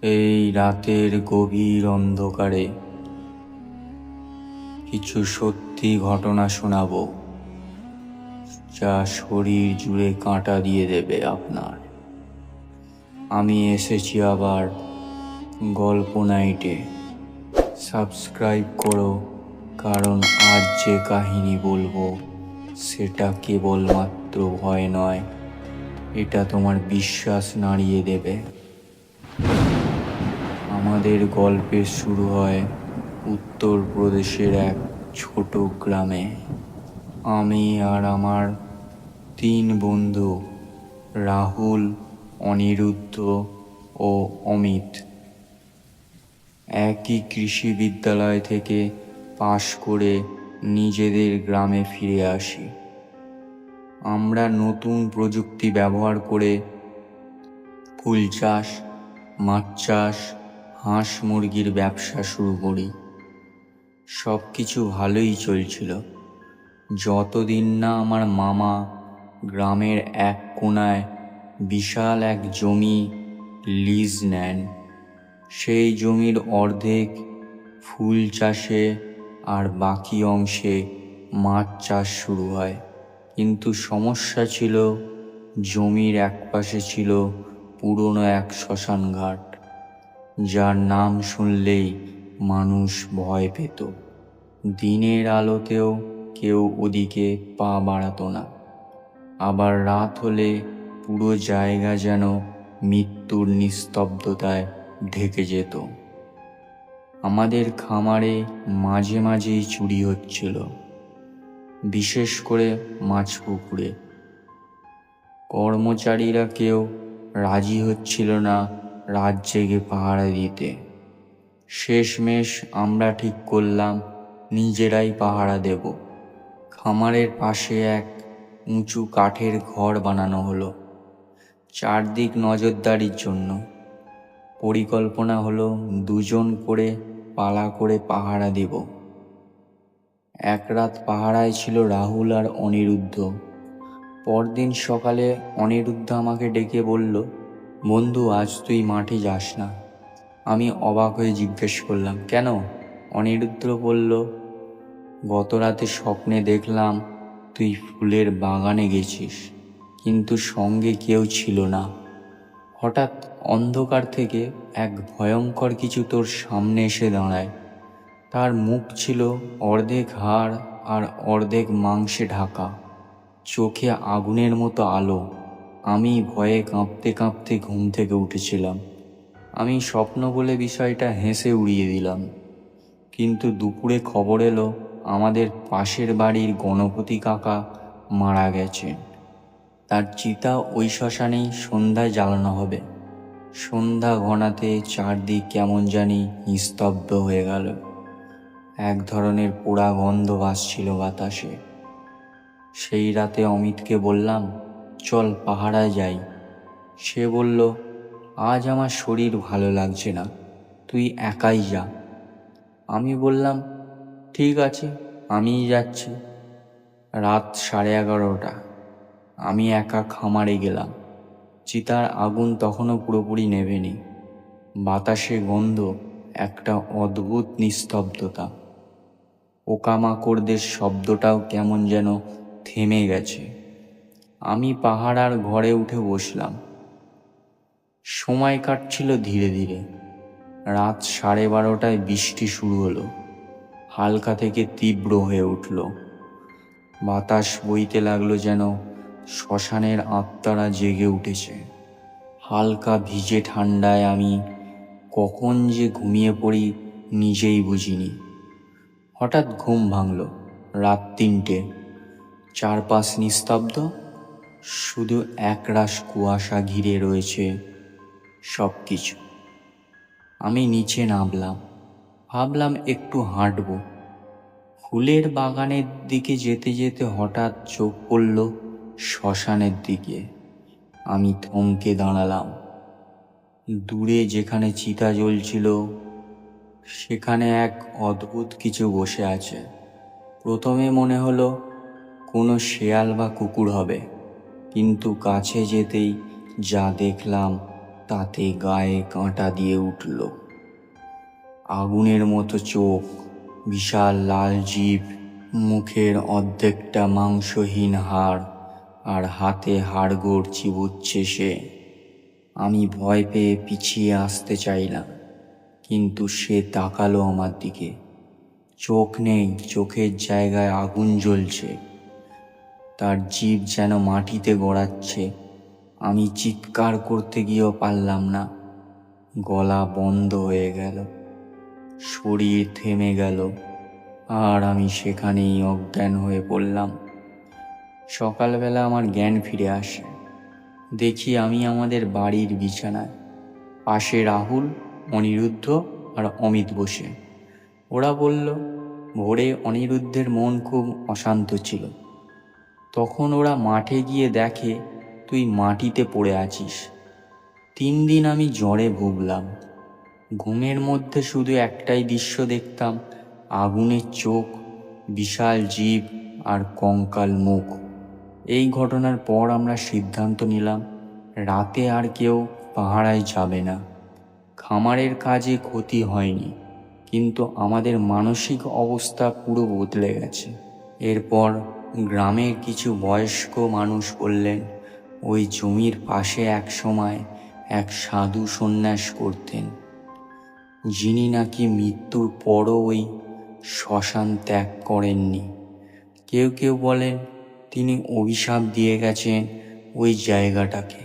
এই রাতের গভীর অন্ধকারে কিছু সত্যি ঘটনা শোনাবো, যা শরীর জুড়ে কাঁটা দিয়ে দেবে আপনার। আমি এসেছি আবার গল্প নাইটে। সাবস্ক্রাইব করো, কারণ আজ যে কাহিনী বলবো সেটা কেবলমাত্র ভয় নয়, এটা তোমার বিশ্বাস নাড়িয়ে দেবে। আমাদের গল্পের শুরু হয় উত্তরপ্রদেশের এক ছোট গ্রামে। আমি আর আমার 3 বন্ধু, রাহুল, অনিরুদ্ধ ও অমিত, একই কৃষি বিদ্যালয় থেকে পাশ করে নিজেদের গ্রামে ফিরে আসি। আমরা নতুন প্রযুক্তি ব্যবহার করে ফুল চাষ, মাছ চাষ, হাঁস মুরগির ব্যবসা শুরু করি। সব কিছু ভালোই চলছিল, যতদিন না আমার মামা গ্রামের এক কোণায় বিশাল এক জমি লিজ নেন। সেই জমির অর্ধেক ফুল চাষে আর বাকি অংশে মাছ চাষ শুরু হয়। কিন্তু সমস্যা ছিল, জমির একপাশে ছিল পুরনো এক শ্মশান ঘাট, যার নাম শুনলেই মানুষ ভয় পেত। দিনের আলোতেও কেউ ওদিকে পা বাড়াতো না। আবার রাত হলে পুরো জায়গা যেন মৃত্যুর নিস্তব্ধতায় ঢেকে যেত। আমাদের খামারে মাঝে মাঝেই চুরি হচ্ছিল, বিশেষ করে মাছ পুকুরে। কর্মচারীরা কেউ রাজি হচ্ছিল না রাত জেগে পাহারা দিতে। শেষমেশ আমরা ঠিক করলাম নিজেরাই পাহারা দেব। খামারের পাশে এক উঁচু কাঠের ঘর বানানো হলো, চারদিক নজরদারির জন্য। পরিকল্পনা হলো 2 জন করে পালা করে পাহারা দেব। এক রাত পাহারায় ছিল রাহুল আর অনিরুদ্ধ। পরদিন সকালে অনিরুদ্ধ আমাকে ডেকে বলল, বন্ধু, আজ তুই মাঠে যাস না। আমি অবাক হয়ে জিজ্ঞেস করলাম, কেন? অনিরুদ্ধ বলল, গত রাতে স্বপ্নে দেখলাম তুই ফুলের বাগানে গেছিস, কিন্তু সঙ্গে কেউ ছিল না। হঠাৎ অন্ধকার থেকে এক ভয়ঙ্কর কিছু তোর সামনে এসে দাঁড়ায়। তার মুখ ছিল অর্ধেক হাড় আর অর্ধেক মাংসে ঢাকা, চোখে আগুনের মতো আলো। আমি ভয়ে কাঁপতে কাঁপতে ঘুম থেকে উঠেছিলাম। আমি স্বপ্ন বলে বিষয়টা হেসে উড়িয়ে দিলাম। কিন্তু দুপুরে খবর এলো আমাদের পাশের বাড়ির গণপতি কাকা মারা গেছেন। তার চিতা ওই শ্মশানেই সন্ধ্যায় জ্বালানো হবে। সন্ধ্যা ঘনাতে চারদিক কেমন জানি নিস্তব্ধ হয়ে গেল। এক ধরনের পোড়া গন্ধ ভাসছিল বাতাসে। সেই রাতে অমিতকে বললাম, চল পাহাড়ায় যাই। সে বলল, আজ আমার শরীর ভালো লাগছে না, তুই একাই যা। আমি বললাম, ঠিক আছে, আমিই যাচ্ছি। রাত 11:30। আমি একা খামারে গেলাম। চিতার আগুন তখনও পুরোপুরি নেভেনি। বাতাসে গন্ধ, একটা অদ্ভুত নিস্তব্ধতা। পোকামাকড়দের শব্দটাও কেমন যেন থেমে গেছে। আমি পাহাড়ার ঘরে উঠে বসলাম। সময় কাটছিল ধীরে ধীরে। রাত 12:30টায় বৃষ্টি শুরু হলো, হালকা থেকে তীব্র হয়ে উঠল। বাতাস বইতে লাগলো যেন শ্মশানের আত্মারা জেগে উঠেছে। হালকা ভিজে ঠান্ডায় আমি কখন যে ঘুমিয়ে পড়ি নিজেই বুঝিনি। হঠাৎ ঘুম ভাঙল। রাত 3টে, চারপাশ নিস্তব্ধ, শুধু একরাশ কুয়াশা ঘিরে রয়েছে সব কিছু। আমি নিচে নামলাম, ভাবলাম একটু হাঁটব। ফুলের বাগানের দিকে যেতে যেতে হঠাৎ চোখ পড়ল শ্মশানের দিকে। আমি থমকে দাঁড়ালাম। দূরে যেখানে চিতা জ্বলছিল সেখানে এক অদ্ভুত কিছু বসে আছে। প্রথমে মনে হলো কোনো শেয়াল বা কুকুর হবে, কিন্তু কাছে যেতেই যা দেখলাম তাতে গায়ে কাঁটা দিয়ে উঠল। আগুনের মতো চোখ, বিশাল লাল জিভ, মুখের অর্ধেকটা মাংসহীন হাড়, আর হাতে হাড়গোড় চিবুচ্ছে সে। আমি ভয় পেয়ে পিছিয়ে আসতে চাইলাম, কিন্তু সে তাকালো আমার দিকে। চোখ নেই, চোখের জায়গায় আগুন জ্বলছে। তার জিভ যেন মাটিতে গড়াচ্ছে। আমি চিৎকার করতে গিয়েও পারলাম না। গলা বন্ধ হয়ে গেল, শরীর থেমে গেল, আর আমি সেখানেই অজ্ঞান হয়ে পড়লাম। সকালবেলা আমার জ্ঞান ফিরে আসে। দেখি আমি আমাদের বাড়ির বিছানায়, পাশে রাহুল, অনিরুদ্ধ আর অমিত বসে। ওরা বলল, ভোরে অনিরুদ্ধের মন খুব অশান্ত ছিল। তখন ওরা মাঠে গিয়ে দেখে তুই মাটিতে পড়ে আছিস। 3 দিন আমি জ্বরে ভুগলাম। ঘুমের মধ্যে শুধু একটাই দৃশ্য দেখতাম, আগুনের চোখ, বিশাল জিভ আর কঙ্কাল মুখ। এই ঘটনার পর আমরা সিদ্ধান্ত নিলাম রাতে আর কেউ পাহারায় যাবে না। খামারের কাজে ক্ষতি হয়নি, কিন্তু আমাদের মানসিক অবস্থা পুরো বদলে গেছে। এরপর গ্রামের কিছু বয়স্ক মানুষ বললেন, ওই জমির পাশে এক সময় এক সাধু সন্ন্যাস করতেন, যিনি নাকি মৃত্যুর পরও ওই শ্মশান ত্যাগ করেননি। কেউ কেউ বলেন তিনি অভিশাপ দিয়ে গেছেন ওই জায়গাটাকে,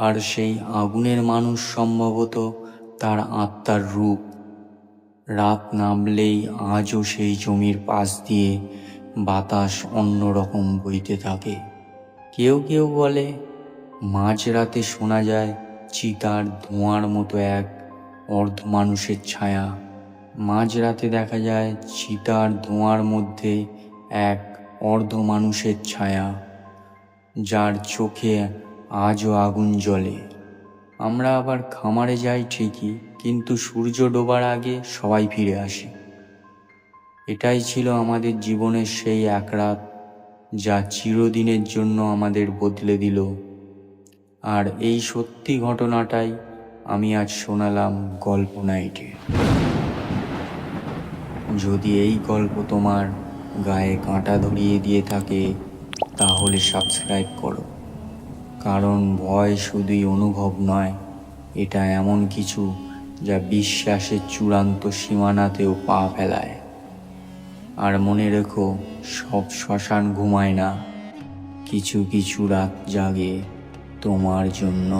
আর সেই আগুনের মানুষ সম্ভবত তার আত্মার রূপ। রাত নামলেই আজও সেই জমির পাশ দিয়ে বাতাস অন্যরকম বইতে থাকে। কেউ কেউ বলে মাঝরাতে শোনা যায় চিতার ধোঁয়ার মতো এক অর্ধ মানুষের ছায়া। মাঝরাতে দেখা যায় চিতার ধোঁয়ার মধ্যে এক অর্ধ মানুষের ছায়া, যার চোখে আজও আগুন জ্বলে। আমরা আবার খামারে যাই ঠিকই, কিন্তু সূর্য ডোবার আগে সবাই ফিরে আসে। এটাই ছিল আমাদের জীবনের সেই এক রাত, যা চিরদিনের জন্য আমাদের বদলে দিল। আর এই সত্যি ঘটনাটাই আমি আজ শোনালাম গল্প নাইটে। যদি এই গল্প তোমার গায়ে কাঁটা ধরিয়ে দিয়ে থাকে, তাহলে সাবস্ক্রাইব করো। কারণ ভয় শুধুই অনুভব নয়, এটা এমন কিছু যা বিশ্বাসের চূড়ান্ত সীমানাতেও পা ফেলায়। আর মনে রেখো, সব শ্মশান ঘুমায় না, কিছু কিছু রাত জাগে তোমার জন্য।